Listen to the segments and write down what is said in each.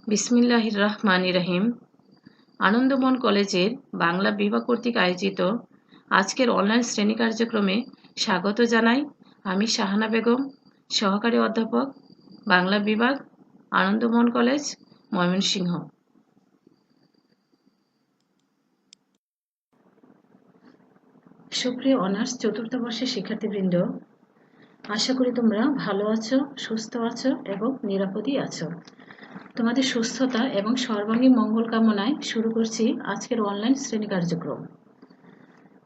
বিসমিল্লাহির রহমানির রহিম। আনন্দমন কলেজের বাংলা বিভাগ কর্তৃক আয়োজিত আজকের অনলাইন শ্রেণী কার্যক্রমে স্বাগত জানাই। আমি শাহানা বেগম, সহকারী অধ্যাপক, বাংলা বিভাগ, আনন্দমন কলেজ, ময়মনসিংহ। সুপ্রিয় অনার্স চতুর্থ বর্ষের শিক্ষার্থীবৃন্দ, আশা করি তোমরা ভালো আছো, সুস্থ আছো এবং নিরাপদেই আছো। তোমাদের সুস্থতা এবং সর্বাঙ্গীন মঙ্গল কামনায় শুরু করছি আজকের অনলাইন শ্রেণী কার্যক্রম।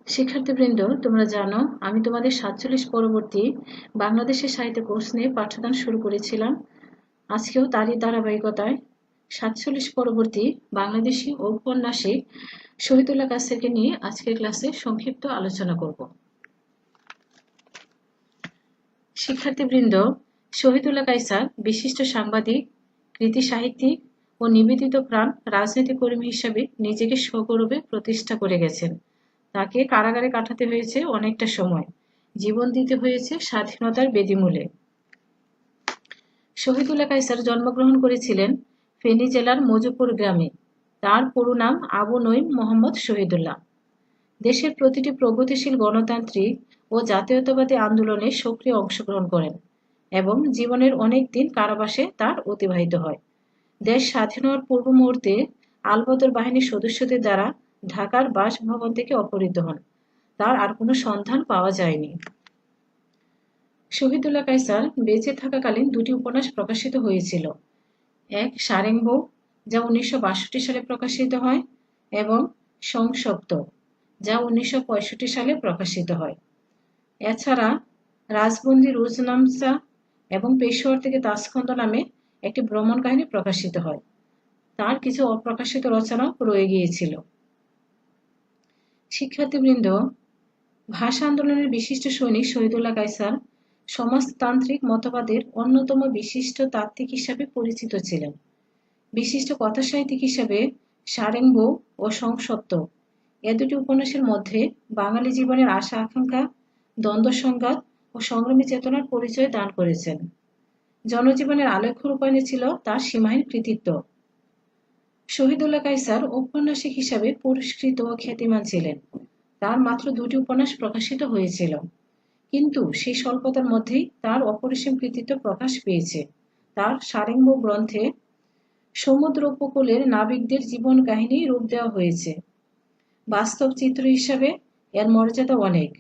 শিক্ষার্থীবৃন্দ, তোমরা জানো আমি তোমাদের 47 পরবর্তী বাংলাদেশের সাহিত্য কোর্স নিয়ে পাঠদান শুরু করেছিলাম। আজকেও তারই ধারাবাহিকতায় 47 পরবর্তী বাংলাদেশি ঔপন্যাসিক শহীদুল্লাহ কায়সারকে নিয়ে আজকের ক্লাসে সংক্ষিপ্ত আলোচনা করব। শিক্ষার্থীবৃন্দ, শহীদুল্লাহ কায়সার বিশিষ্ট সাংবাদিক, কৃতি সাহিত্যিক ও নিবেদিত প্রাণ রাজনৈতিক কর্মী হিসাবে নিজেকে সগৌরবে প্রতিষ্ঠা করে গেছেন। তাকে কারাগারে কাটাতে হয়েছে অনেকটা সময়, জীবন দিতে হয়েছে স্বাধীনতার বেদিমূলে। শহীদুল্লাহ কায়সার জন্মগ্রহণ করেছিলেন ফেনী জেলার মজুপুর গ্রামে। তার পুরো নাম আবু নঈম মোহাম্মদ শহীদুল্লাহ। দেশের প্রতিটি প্রগতিশীল গণতান্ত্রিক ও জাতীয়তাবাদী আন্দোলনে সক্রিয় অংশগ্রহণ করেন এবং জীবনের অনেক দিন কারাবাসে তার অতিবাহিত হয়। দেশ স্বাধীন হওয়ার পূর্ব মুহূর্তে আলবদর বাহিনীর সদস্যদের দ্বারা ঢাকার বাসভবন থেকে অপহৃত হন। তার আর কোনো সন্ধান পাওয়া যায়নি। শহীদুল্লাহ কায়সার বেঁচে থাকাকালীন দুটি উপন্যাস প্রকাশিত হয়েছিল। এক সারেংবউ, যা 1962 সালে প্রকাশিত হয়, এবং সংসপ্ত, যা 1965 সালে প্রকাশিত হয়। এছাড়া রাজবন্দী রোজনামচা এবং পেশোয়ার থেকে তাজখন্দ নামে একটি ভ্রমণ কাহিনী প্রকাশিত হয়। তার কিছু অপ্রকাশিত রচনাও রয়ে গিয়েছিল। শিক্ষার্থীবৃন্দ, ভাষা আন্দোলনের বিশিষ্ট সৈনিক শহীদুল্লাহ কায়সার সমাজতান্ত্রিক মতবাদের অন্যতম বিশিষ্ট তাত্ত্বিক হিসাবে পরিচিত ছিলেন। বিশিষ্ট কথাসাহিত্যিক হিসাবে সারেংবউ ও সংসপ্ত, এ দুটি উপন্যাসের মধ্যে বাঙালি জীবনের আশা আকাঙ্ক্ষা, দ্বন্দ্ব সংঘাত ও সংগ্রামী চেতনার পরিচয় দান করেছেন। জনজীবনের আলেখ্য রূপায়ণে ছিল তার সীমাহীন কৃতিত্ব। শহীদুল্লাহ কায়সার ঔপন্যাসিক হিসাবে পুরস্কৃত ও খ্যাতিমান ছিলেন। তার মাত্র দুটি উপন্যাস প্রকাশিত হয়েছিল, কিন্তু সেই স্বল্পতার মধ্যেই তার অপরিসীম কৃতিত্ব প্রকাশ পেয়েছে। তার সারেংবউ গ্রন্থে সমুদ্র উপকূলের নাবিকদের জীবন কাহিনী রূপ দেওয়া হয়েছে। বাস্তব চিত্র হিসাবে এর মর্যাদা অনেক।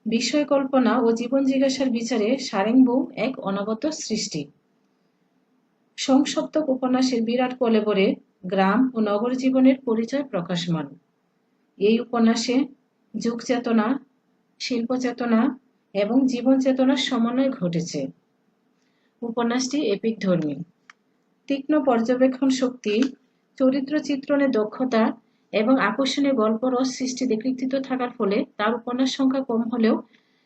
বিষয় কল্পনা ও জীবন জিজ্ঞাসার বিচারে সারেংবউ এক অনবদ্য সৃষ্টি। সংসপ্তক উপন্যাসের বিরাট কলেবরে গ্রাম ও নগর জীবনের পরিচয় প্রকাশমান। এই উপন্যাসে যুগ চেতনা, শিল্প চেতনা এবং জীবন চেতনার সমন্বয় ঘটেছে। উপন্যাসটি এপিকধর্মী। তীক্ষ্ণ পর্যবেক্ষণ শক্তি, চরিত্র চিত্রণে দক্ষতা এবং আকর্ষণীয় গল্প রস সৃষ্টিতে কৃতিত্ব থাকার ফলে তার উপন্যাস সংখ্যা কম হলেও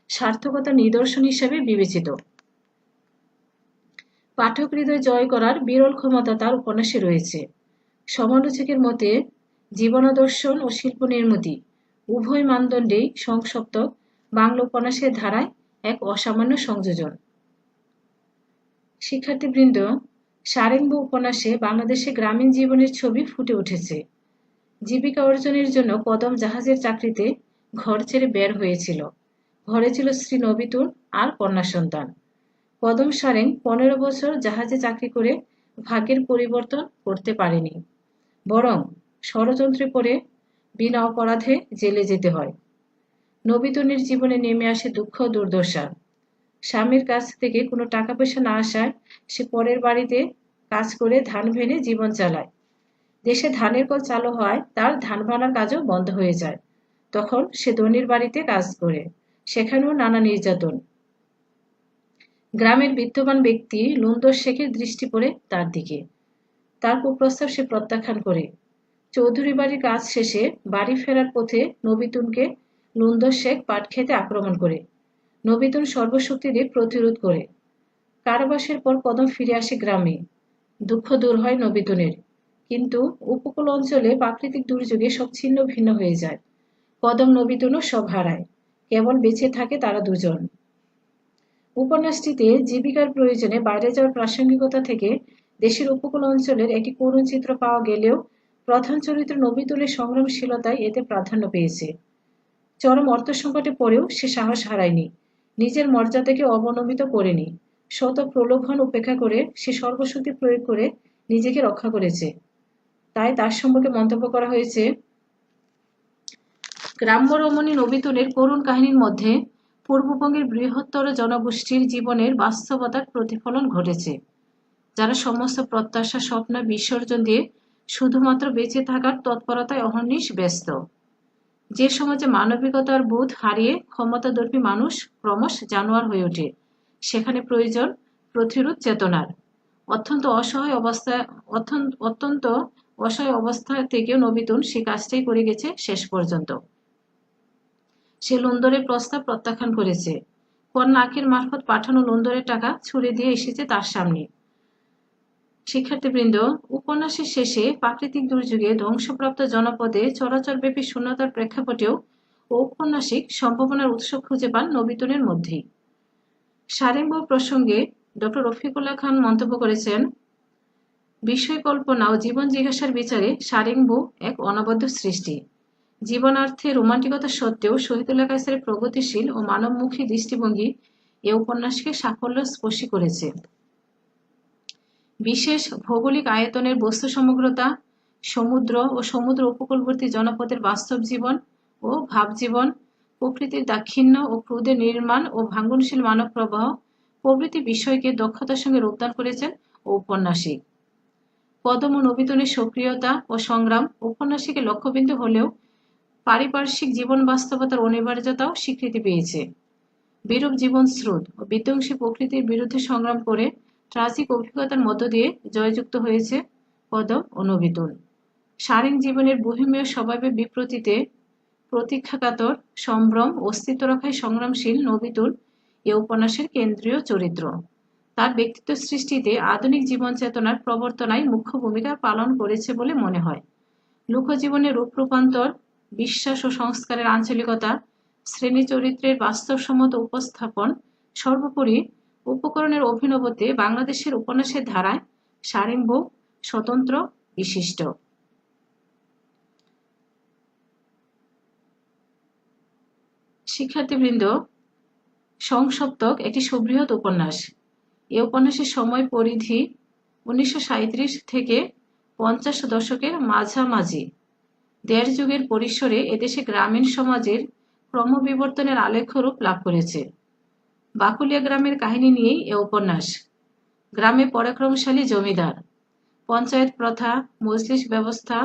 সার্থকতার নিদর্শন হিসেবে বিবেচিত। পাঠক হৃদয় জয় করার বিরল ক্ষমতা তার উপন্যাসে রয়েছে। সমালোচকের মতে জীবনাদর্শন ও শিল্প নির্মিতি উভয় মানদণ্ডেই সংসপ্তক বাংলা উপন্যাসের ধারায় এক অসামান্য সংযোজন। শিক্ষার্থীবৃন্দ, সারেংবউ উপন্যাসে বাংলাদেশে গ্রামীণ জীবনের ছবি ফুটে উঠেছে। জীবিকা অর্জনের জন্য কদম জাহাজের চাকরিতে ঘর ছেড়ে বের হয়েছিল। ঘরে ছিল স্ত্রী নবিতুন আর কন্যা সন্তান। কদম সারেং 15 বছর জাহাজে চাকরি করে ভাগ্যের পরিবর্তন করতে পারেনি, বরং ষড়যন্ত্রে পড়ে বিনা অপরাধে জেলে যেতে হয়। নবিতুনের জীবনে নেমে আসে দুঃখ দুর্দশা। স্বামীর কাছ থেকে কোনো টাকা পয়সা না আসায় সে পরের বাড়িতে কাজ করে ধান ভেনে জীবন চালায়। দেশে ধানের কল চালু হয়, তার ধান ভানার কাজও বন্ধ হয়ে যায়। তখন সে ধনির বাড়িতে কাজ করে, সেখানেও নানা নির্যাতন। গ্রামের বিত্তবান ব্যক্তি লুন্দর শেখের দৃষ্টি পড়ে তার দিকে। তার কুপ্রস্তাব সে প্রত্যাখ্যান করে। চৌধুরী বাড়ির কাজ শেষে বাড়ি ফেরার পথে নবিতুনকে লুন্দর শেখ পাট খেতে আক্রমণ করে। নবিতুন সর্বশক্তি দিয়ে প্রতিরোধ করে। কারাবাসের পর কদম ফিরে আসে গ্রামে। দুঃখ দূর হয় নবিতুনের, কিন্তু উপকূল অঞ্চলে প্রাকৃতিক দুর্যোগে সব ছিন্ন ভিন্ন হয়ে যায়। কদম নবিতুনও সব হারায়, কেবল বেঁচে থাকে তারা দুজন। উপন্যাসটিতে জীবিকার প্রয়োজনে বাইরে যাওয়ার প্রাসঙ্গিকতা থেকে দেশের উপকূল অঞ্চলের একটি করুণ চিত্র পাওয়া গেলেও প্রধান চরিত্র নবিতুলের সংগ্রামশীলতায় এতে প্রাধান্য পেয়েছে। চরম অর্থসংকটে পড়েও সে সাহস হারায়নি, নিজের মর্যাদাকে অবনমিত করেনি। শত প্রলোভন উপেক্ষা করে সে সর্বশক্তি প্রয়োগ করে নিজেকে রক্ষা করেছে। তাই তার সম্পর্কে মন্তব্য করা হয়েছে, গ্রাম্য রমণী নবিতুলের করুণ কাহিনীর মধ্যে পূর্ববঙ্গের বৃহত্তর জনগোষ্ঠীর জীবনের বাস্তবতার প্রতিফলন ঘটেছে, যারা সমস্ত প্রত্যাশা স্বপ্ন বিসর্জন দিয়ে শুধুমাত্র বেঁচে থাকার তৎপরতায় অহর্নিশ ব্যস্ত। যে সমাজে মানবিকতার বোধ হারিয়ে ক্ষমতাদর্পী মানুষ ক্রমশ জানোয়ার হয়ে ওঠে, সেখানে প্রয়োজন প্রতিরোধ চেতনার। অত্যন্ত অসহায় অবস্থা থেকেও নবিতুল সে কাজটাই করে গেছে শেষ পর্যন্ত। সে লুন্দরের প্রস্তাব প্রত্যাখ্যান করেছে। কন্যা আখের মারফত পাঠানো লুন্দরের টাকা ছুড়ে দিয়ে এসেছে তার সামনে। শিক্ষার্থীবৃন্দ, উপন্যাসের শেষে প্রাকৃতিক দুর্যোগে ধ্বংসপ্রাপ্ত জনপদে চরাচরব্যাপী শূন্যতার প্রেক্ষাপটেও ঔপন্যাসিক সম্ভাবনার উৎস খুঁজে পান নবিতুলের মধ্যেই। সারেঙ্গ প্রসঙ্গে ডক্টর রফিকুল্লাহ খান মন্তব্য করেছেন, বিষয় কল্পনা ও জীবন জিজ্ঞাসার বিচারে সারেঙ্গু এক অনবদ্য সৃষ্টি। জীবনার্থে রোমান্টিকতা সত্ত্বেও শহীদুল্লাহ কায়সারের প্রগতিশীল ও মানবমুখী দৃষ্টিভঙ্গি এ উপন্যাসকে সাফল্য স্পর্শী করেছে। বিশেষ ভৌগোলিক আয়তনের বস্তু সমগ্রতা, সমুদ্র ও সমুদ্র উপকূলবর্তী জনপদের বাস্তব জীবন ও ভাবজীবন, প্রকৃতির দাক্ষিণ্য ও ক্রোধের নির্মাণ ও ভাঙ্গনশীল মানব প্রবাহ প্রভৃতি বিষয়কে দক্ষতার সঙ্গে রূপদান করেছেন ঔপন্যাসিক। কদম ও নবিতুলের সক্রিয়তা ও সংগ্রাম উপন্যাসিকের লক্ষ্যবিন্দু হলেও পারিপার্শ্বিক জীবন বাস্তবতার অনিবার্যতাও স্বীকৃতি পেয়েছে। বিরূপ জীবন স্রোত ও বিধ্বংসী প্রকৃতির বিরুদ্ধে সংগ্রাম করে ট্রাজিক অভিজ্ঞতার মধ্য দিয়ে জয়যুক্ত হয়েছে কদম ও নবিতুল। সারেং জীবনের বহিমেয় স্বভাবের বিপ্রতীতে প্রতীক্ষাকাতর, সম্ভ্রম, অস্তিত্ব রক্ষায় সংগ্রামশীল নবিতুল এ উপন্যাসের কেন্দ্রীয় চরিত্র। তার ব্যক্তিত্ব সৃষ্টিতে আধুনিক জীবন চেতনার প্রবর্তনায় মুখ্য ভূমিকা পালন করেছে বলে মনে হয়। লোকজীবনের রূপ রূপান্তর, বিশ্বাস ও সংস্কারের আঞ্চলিকতা, শ্রেণী চরিত্রের বাস্তবসম্মত উপস্থাপন, সর্বোপরি উপকরণের অভিনবতে বাংলাদেশের উপন্যাসের ধারায় সারেঙ্গু স্বতন্ত্র বিশিষ্ট। শিক্ষার্থীবৃন্দ, সংসপ্তক একটি সুবৃহৎ উপন্যাস। এ উপন্যাসের সময় পরিধি 1937 থেকে 50 দশকের মাঝামাঝি। দেড় যুগের পরিসরে এদেশে গ্রামীণ সমাজের ক্রমবিবর্তনের আলেখ্য রূপ লাভ করেছে। বাকুলিয়া গ্রামের কাহিনী নিয়েই এ উপন্যাস। গ্রামে পরাক্রমশালী জমিদার, পঞ্চায়েত প্রথা, মজলিস ব্যবস্থা,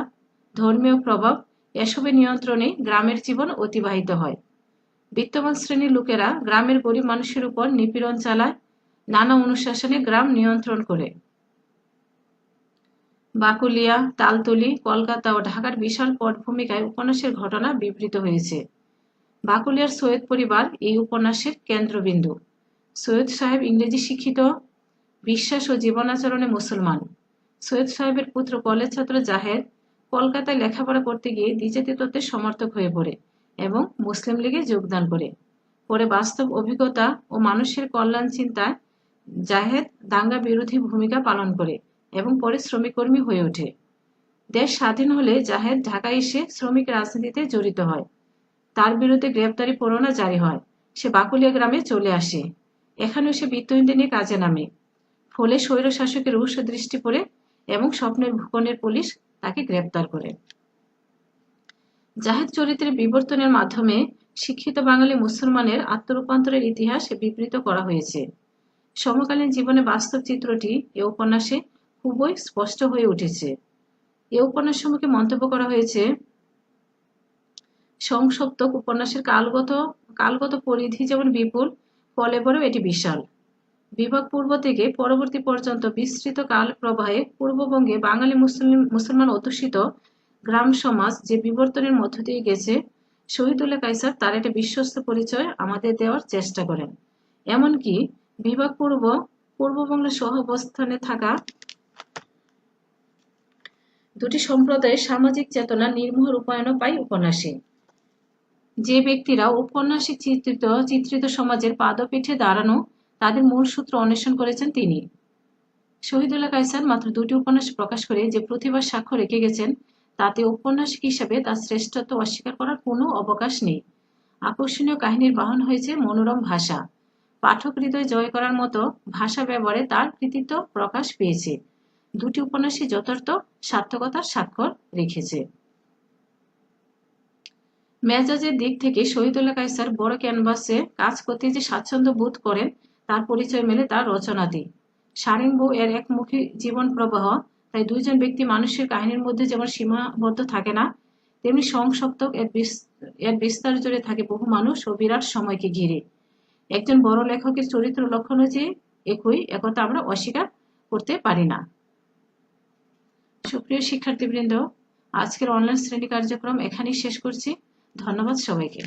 ধর্মীয় প্রভাব এসবের নিয়ন্ত্রণে গ্রামের জীবন অতিবাহিত হয়। বিত্তবান শ্রেণীর লোকেরা গ্রামের গরিব মানুষের উপর নিপীড়ন চালায়, নানা অনুশাসনে গ্রাম নিয়ন্ত্রণ করে। বাকুলিয়া, তালতলী, কলকাতা ও ঢাকার বিশাল পটভূমিকায় উপন্যাসের ঘটনা বিবৃত হয়েছে। বাকুলিয়ার সৈয়দ পরিবার এই উপন্যাসের কেন্দ্রবিন্দু। সৈয়দ সাহেব ইংরেজি শিক্ষিত, বিশ্বাস ও জীবনাচরণে মুসলমান। সৈয়দ সাহেবের পুত্র কলেজ ছাত্র জাহেদ কলকাতায় লেখাপড়া করতে গিয়ে দ্বিজাতি তত্ত্বের সমর্থক হয়ে পড়ে এবং মুসলিম লীগে যোগদান করে। পরে বাস্তব অভিজ্ঞতা ও মানুষের কল্যাণ চিন্তায় জাহেদ দাঙ্গা বিরোধী ভূমিকা পালন করে এবং পরে শ্রমিক কর্মী হয়ে ওঠে। দেশ স্বাধীন হলে জাহেদ ঢাকায় এসে শ্রমিক রাজনীতিতে জড়িত হয়। তার বিরুদ্ধে গ্রেপ্তারি পরোয়ানা জারি হয়। সে বাকুলিয়া গ্রামে চলে আসে। এখানেও সে বিত্তহীনদের নিয়ে কাজে নামে। ফলে স্বৈর শাসকের রুশ দৃষ্টি পড়ে এবং স্বপ্নের ভূখণ্ডের পুলিশ তাকে গ্রেপ্তার করে। জাহেদ চরিত্রের বিবর্তনের মাধ্যমে শিক্ষিত বাঙালি মুসলমানের আত্মরূপান্তরের ইতিহাস বিবৃত করা হয়েছে। সমকালীন জীবনে বাস্তব চিত্রটি এ উপন্যাসে খুবই স্পষ্ট হয়ে উঠেছে। এ উপন্যাস সম্পর্কে মন্তব্য করা হয়েছে, সংসপ্তক উপন্যাসের কালগত পরিধি যেমন বিপুল, কলেবরেও এটি বিশাল। বিভাগ পূর্ব থেকে পরবর্তী পর্যন্ত বিস্তৃত কাল প্রবাহে পূর্ববঙ্গে বাঙালি মুসলমান অধ্যুষিত গ্রাম সমাজ যে বিবর্তনের মধ্য দিয়ে গেছে, শহীদুল্লাহ কায়সার তার একটা বিশ্বস্ত পরিচয় আমাদের দেওয়ার চেষ্টা করেন। এমনকি বিভাগ পূর্ববঙ্গের সহ অবস্থানে থাকা দুটি সম্প্রদায়ের সামাজিক চেতনা নির্মোহ রূপায়ণও পায় উপন্যাসে। যে ব্যক্তিরা ঔপন্যাসিক চিত্রিত সমাজের পাদপীঠে দাঁড়ানো তাদের মূল সূত্র অন্বেষণ করেছেন তিনি। শহীদুল্লাহ কায়সার মাত্র 2টি উপন্যাস প্রকাশ করে যে প্রতিভার সাক্ষ্য রেখে গেছেন, তাতে ঔপন্যাসিক হিসাবে তার শ্রেষ্ঠত্ব অস্বীকার করার কোনো অবকাশ নেই। আকর্ষণীয় কাহিনীর বাহন হয়েছে মনোরম ভাষা। পাঠক হৃদয় জয় করার মতো ভাষা ব্যবহারে তার কৃতিত্ব প্রকাশ পেয়েছে। 2টি উপন্যাসই যথার্থ সার্থকতার স্বাক্ষর রেখেছে। মেজাজের দিক থেকে শহীদুল্লাহ কায়সার বড় ক্যানভাসে কাজ করতে যে স্বাচ্ছন্দ্য বোধ করেন, তার পরিচয় মেলে তার রচনাতে। সারেং বউ এর একমুখী জীবন প্রবাহ, তাই দুইজন ব্যক্তি মানুষের কাহিনীর মধ্যে যেমন সীমাবদ্ধ থাকে না, তেমনি সংসপ্তক এর বিস্তার জুড়ে থাকে বহু মানুষ ও বিরাট সময়কে ঘিরে। একজন বড় লেখকের চরিত্র লক্ষণও যে একই, একথা আমরা অস্বীকার করতে পারি না। সুপ্রিয় শিক্ষার্থীবৃন্দ, আজকের অনলাইন শ্রেণী কার্যক্রম এখানেই শেষ করছি। ধন্যবাদ সবাইকে।